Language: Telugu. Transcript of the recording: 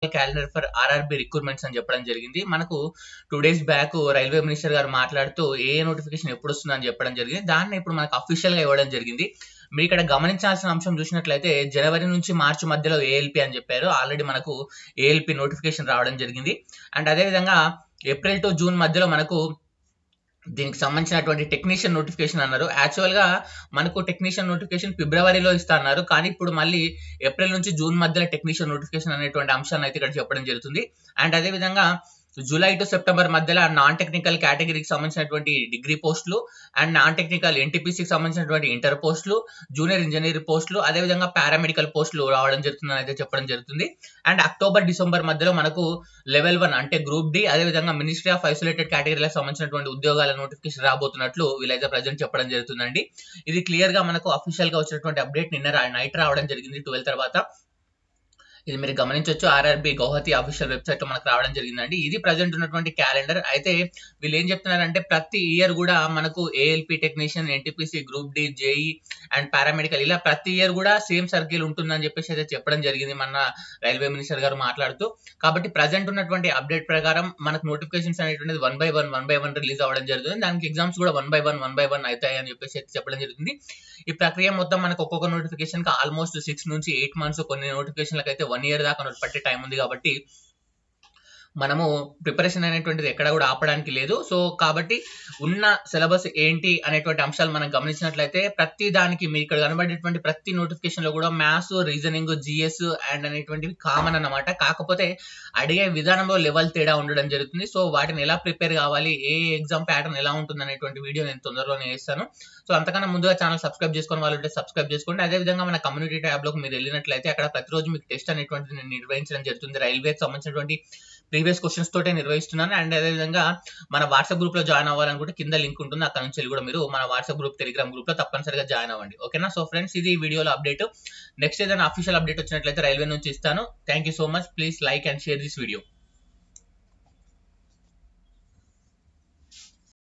క్యాలెండర్ ఫర్ ఆర్ఆర్బి రిక్రూట్మెంట్స్ అని చెప్పడం జరిగింది. మనకు 2 days బ్యాక్ రైల్వే మినిస్టర్ గారు మాట్లాడుతూ ఏ నోటిఫికేషన్ ఎప్పుడు వస్తుందని చెప్పడం జరిగింది. దాన్ని ఇప్పుడు మనకు అఫీషియల్ గా ఇవ్వడం జరిగింది. మీరు ఇక్కడ గమనించాల్సిన అంశం చూసినట్లయితే జనవరి నుంచి మార్చి మధ్యలో ఏఎల్పి అని చెప్పారు. ఆల్రెడీ మనకు ఏఎల్పి నోటిఫికేషన్ రావడం జరిగింది. అండ్ అదేవిధంగా ఏప్రిల్ టు జూన్ మధ్యలో మనకు దీనికి సంబంధించినటువంటి టెక్నీషియన్ నోటిఫికేషన్ అన్నారు. యాక్చువల్ గా మనకు టెక్నీషియన్ నోటిఫికేషన్ ఫిబ్రవరిలో ఇస్తా అన్నారు, కానీ ఇప్పుడు మళ్ళీ ఏప్రిల్ నుంచి జూన్ మధ్యలో టెక్నీషియన్ నోటిఫికేషన్ అనేటువంటి అంశాన్ని అయితే ఇక్కడ చెప్పడం జరుగుతుంది. అండ్ అదేవిధంగా జూలై టు సెప్టెంబర్ మధ్యలో నాన్ టెక్నికల్ కేటగిరీకి సంబంధించినటువంటి డిగ్రీ పోస్టులు అండ్ నాన్ టెక్నికల్ ఎన్టీపీసీకి సంబంధించినటువంటి ఇంటర్ పోస్టులు, జూనియర్ ఇంజనీర్ పోస్టులు, అదేవిధంగా పారామెడికల్ పోస్టులు రావడం జరుగుతుందని అయితే చెప్పడం జరుగుతుంది. అండ్ అక్టోబర్ డిసెంబర్ మధ్యలో మనకు లెవెల్ 1 అంటే గ్రూప్ డి, అదేవిధంగా మినిస్ట్రీ ఆఫ్ ఐసోలేటెడ్ కేటగిరీలకు సంబంధించినటువంటి ఉద్యోగాల నోటిఫికేషన్ రాబోతున్నట్లు వీళ్ళైతే ప్రజెంట్ చెప్పడం జరుగుతుందండి. ఇది క్లియర్ గా మనకు అఫీషియల్ గా వచ్చినటువంటి అప్డేట్ నిన్న నైట్ రావడం జరిగింది 12 తర్వాత. ఇది మీరు గమనించవచ్చు, ఆర్ఆర్బి గౌహతి అఫీషియల్ వెబ్సైట్ లో మనకు రావడం జరిగిందండి. ఇది ప్రజెంట్ ఉన్నటువంటి క్యాలెండర్. అయితే వీళ్ళు ఏం చెప్తున్నారంటే ప్రతి ఇయర్ కూడా మనకు ALP technician, NTPC, group D, JE and paramedical ఇలా ప్రతి ఇయర్ కూడా సేమ్ సర్కిల్ ఉంటుందని చెప్పేసి అయితే చెప్పడం జరిగింది మన రైల్వే మినిస్టర్ గారు మాట్లాడుతూ. కాబట్టి ప్రజెంట్ ఉన్నటువంటి అప్డేట్ ప్రకారం మనకు నోటిఫికేషన్స్ అనేటువంటిది 1 by 1 రిలీజ్ అవ్వడం జరుగుతుంది. దానికి ఎగ్జామ్స్ కూడా 1 by 1 అవుతాయి అని చెప్పేసి అయితే చెప్పడం జరుగుతుంది. ఈ ప్రక్రియ మొత్తం మనకు ఒక్కొక్క నోటిఫికేషన్ కి ఆల్మోస్ట్ 6 నుంచి 8 months, కొన్ని నోటిఫికేషన్లకు అయితే 1 year దాకా పట్టే టైం ఉంది. కాబట్టి మనము ప్రిపరేషన్ అనేటువంటిది ఎక్కడ కూడా ఆపడానికి లేదు. సో కాబట్టి ఉన్న సిలబస్ ఏంటి అనేటువంటి అంశాలు మనం గమనించినట్లయితే ప్రతి దానికి మీ ఇక్కడ కనబడేటువంటి ప్రతి నోటిఫికేషన్ లో కూడా మ్యాథ్స్, రీజనింగ్, జిఎస్ అండ్ అనేటువంటివి కామన్ అన్నమాట. కాకపోతే అడిగే విధానంలో లెవెల్ తేడా ఉండడం జరుగుతుంది. సో వాటిని ఎలా ప్రిపేర్ కావాలి, ఏ ఎగ్జామ్ ప్యాటర్న్ ఎలా ఉంటుంది అనేటువంటి వీడియో నేను తొందరలోనే చేస్తాను. సో అంతకన్నా ముందుగా ఛానల్ సబ్స్క్రైబ్ చేసుకుని వాళ్ళు ఉంటే సబ్స్క్రైబ్ చేసుకోండి. అదేవిధంగా మన కమ్యూనిటీ ట్యాబ్ లోకి మీరు వెళ్ళినట్లయితే అక్కడ ప్రతిరోజు మీకు టెస్ట్ అనేటువంటిది నేను నిర్వహించడం జరుగుతుంది. రైల్వేకి సంబంధించినటువంటి ప్రీవియస్ క్వశ్చన్స్ తోటే నిర్వహిస్తున్నాను. అండ్ అదేవిధంగా మన వాట్సాప్ గ్రూప్ లో జాయిన్ అవ్వాలనుకుంటే కింద లింక్ ఉంటుంది, అక్కడ నుంచి కూడా మీరు మన వాట్సాప్ గ్రూప్, టెలిగ్రామ్ గ్రూప్ లో తప్పనిసరిగా జాయిన్ అవ్వండి. ఓకేనా? సో ఫ్రెండ్స్, ఇది ఈ వీడియోలో అప్డేట్. నెక్స్ట్ ఏదైనా అఫీషియల్ అప్డేట్ వచ్చినట్లయితే రైల్వే నుంచి ఇస్తాను. Thank you so much. Please like and share this video.